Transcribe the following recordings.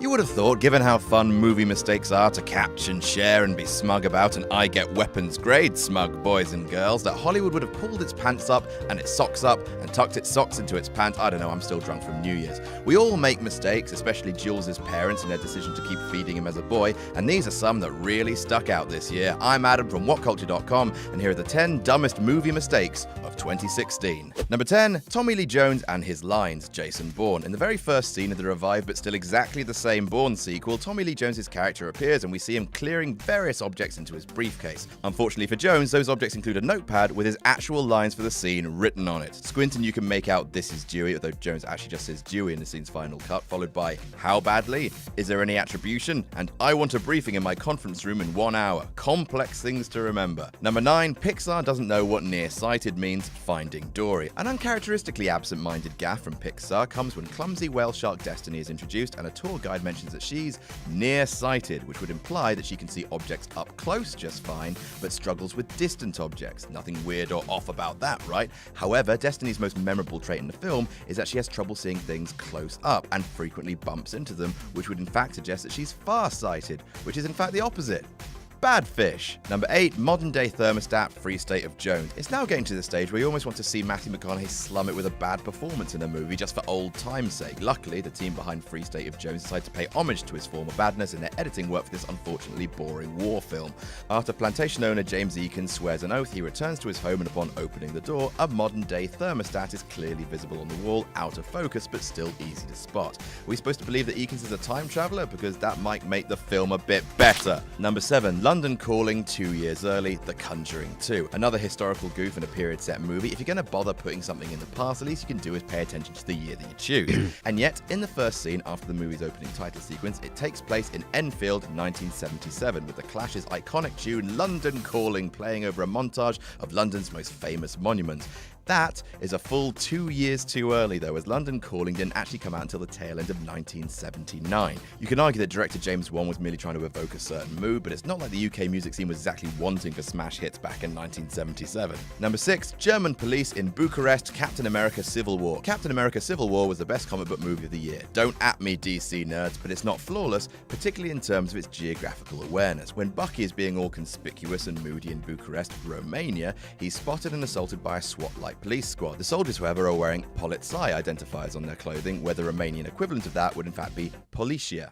You would have thought, given how fun movie mistakes are to catch and share and be smug about and I get weapons grade smug boys and girls, that Hollywood would have pulled its pants up and its socks up and tucked its socks into its pants. I don't know, I'm still drunk from New Year's. We all make mistakes, especially Jules' parents in their decision to keep feeding him as a boy, and these are some that really stuck out this year. I'm Adam from WhatCulture.com, and here are the 10 dumbest movie mistakes of 2016. Number 10, Tommy Lee Jones and his lines, Jason Bourne. In the very first scene of the revived but still exactly the same Bourne sequel, Tommy Lee Jones' character appears and we see him clearing various objects into his briefcase. Unfortunately for Jones, those objects include a notepad with his actual lines for the scene written on it. Squinting, you can make out "This is Dewey," although Jones actually just says Dewey in the scene's final cut, followed by "How badly? Is there any attribution?" and "I want a briefing in my conference room in 1 hour." Complex things to remember. Number 9, Pixar doesn't know what nearsighted means, Finding Dory. An uncharacteristically absent-minded gaffe from Pixar comes when clumsy whale shark Destiny is introduced and a tour guide mentions that she's nearsighted, which would imply that she can see objects up close just fine, but struggles with distant objects. Nothing weird or off about that, right? However, Destiny's most memorable trait in the film is that she has trouble seeing things close up and frequently bumps into them, which would in fact suggest that she's far-sighted, which is in fact the opposite. Bad fish. Number 8, modern-day thermostat, Free State of Jones. It's now getting to the stage where you almost want to see Matthew McConaughey slum it with a bad performance in a movie just for old time's sake. Luckily, the team behind Free State of Jones decided to pay homage to his former badness in their editing work for this unfortunately boring war film. After plantation owner James Eakins swears an oath, he returns to his home and upon opening the door, a modern-day thermostat is clearly visible on the wall, out of focus but still easy to spot. Are we supposed to believe that Eakins is a time traveler? Because that might make the film a bit better. Number 7, London Calling 2 years early, The Conjuring 2. Another historical goof in a period set movie. If you're going to bother putting something in the past, the least you can do is pay attention to the year that you choose. And yet, in the first scene after the movie's opening title sequence, it takes place in Enfield, 1977, with the Clash's iconic tune London Calling playing over a montage of London's most famous monuments. That is a full 2 years too early though, as London Calling didn't actually come out until the tail end of 1979. You can argue that director James Wan was merely trying to evoke a certain mood, but it's not like the UK music scene was exactly wanting for smash hits back in 1977. Number 6, German police in Bucharest, Captain America Civil War. Captain America Civil War was the best comic book movie of the year. Don't at me, DC nerds, but it's not flawless, particularly in terms of its geographical awareness. When Bucky is being all conspicuous and moody in Bucharest, Romania, he's spotted and assaulted by a SWAT-like police squad. The soldiers, however, are wearing Polițai identifiers on their clothing, where the Romanian equivalent of that would in fact be Poliția.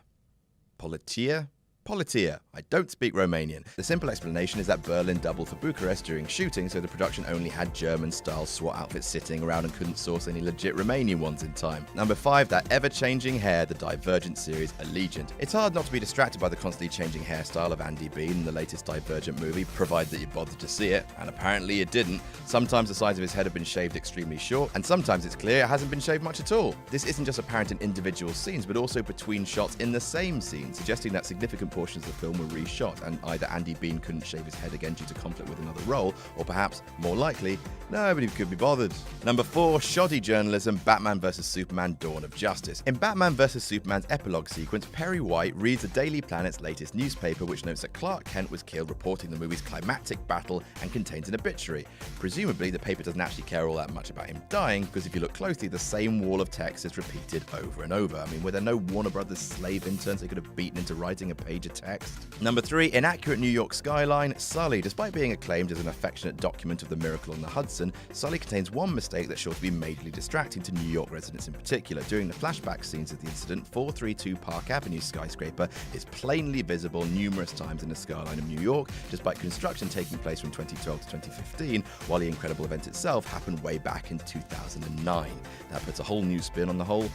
Poliția? Poliția. I don't speak Romanian. The simple explanation is that Berlin doubled for Bucharest during shooting, so the production only had German-style SWAT outfits sitting around and couldn't source any legit Romanian ones in time. Number 5, that ever-changing hair, the Divergent series Allegiant. It's hard not to be distracted by the constantly changing hairstyle of Andy Bean in the latest Divergent movie, provided that you bothered to see it, and apparently you didn't. Sometimes the sides of his head have been shaved extremely short, and sometimes it's clear it hasn't been shaved much at all. This isn't just apparent in individual scenes, but also between shots in the same scene, suggesting that significant portions of the film were reshot, and either Andy Bean couldn't shave his head again due to conflict with another role, or perhaps, more likely, nobody could be bothered. Number 4, shoddy journalism, Batman vs Superman Dawn of Justice. In Batman vs Superman's epilogue sequence, Perry White reads the Daily Planet's latest newspaper, which notes that Clark Kent was killed reporting the movie's climactic battle and contains an obituary. Presumably, the paper doesn't actually care all that much about him dying, because if you look closely, the same wall of text is repeated over and over. I mean, were there no Warner Brothers slave interns they could have beaten into writing a page of text? Number 3, inaccurate New York skyline, Sully. Despite being acclaimed as an affectionate document of the miracle on the Hudson, Sully contains one mistake that's sure to be majorly distracting to New York residents in particular. During the flashback scenes of the incident, 432 Park Avenue skyscraper is plainly visible numerous times in the skyline of New York, despite construction taking place from 2012 to 2015, while the incredible event itself happened way back in 2009. That puts a whole new spin on the whole,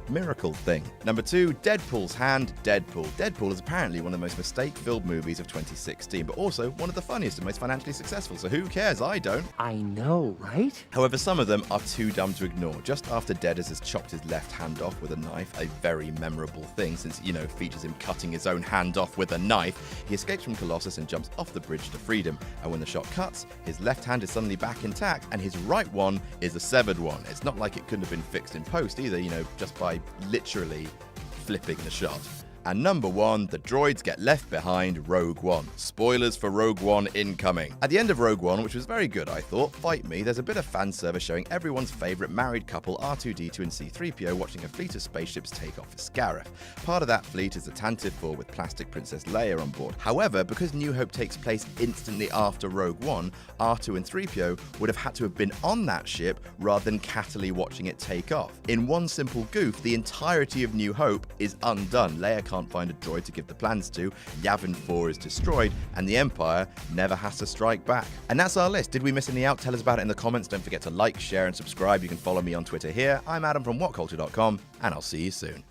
miracle thing. Number 2, Deadpool's hand, Deadpool. Deadpool is apparently one of the most mistake-filled movies of 2016, but also one of the funniest and most financially successful, so who cares? I don't. I know, right? However, some of them are too dumb to ignore. Just after Deaders has chopped his left hand off with a knife, a very memorable thing since, features him cutting his own hand off with a knife, he escapes from Colossus and jumps off the bridge to freedom. And when the shot cuts, his left hand is suddenly back intact and his right one is a severed one. It's not like it couldn't have been fixed in post either, just by literally flipping the shot. And number 1, the droids get left behind Rogue One. Spoilers for Rogue One incoming. At the end of Rogue One, which was very good I thought, fight me, there's a bit of fan service showing everyone's favourite married couple R2-D2 and C-3PO watching a fleet of spaceships take off for Scarif. Part of that fleet is the Tantive 4 with plastic Princess Leia on board. However, because New Hope takes place instantly after Rogue One, R2 and 3PO would have had to have been on that ship rather than cattily watching it take off. In one simple goof, the entirety of New Hope is undone. Leia can't find a droid to give the plans to, Yavin 4 is destroyed, and the Empire never has to strike back. And that's our list. Did we miss any out? Tell us about it in the comments. Don't forget to like, share, and subscribe. You can follow me on Twitter here. I'm Adam from WhatCulture.com, and I'll see you soon.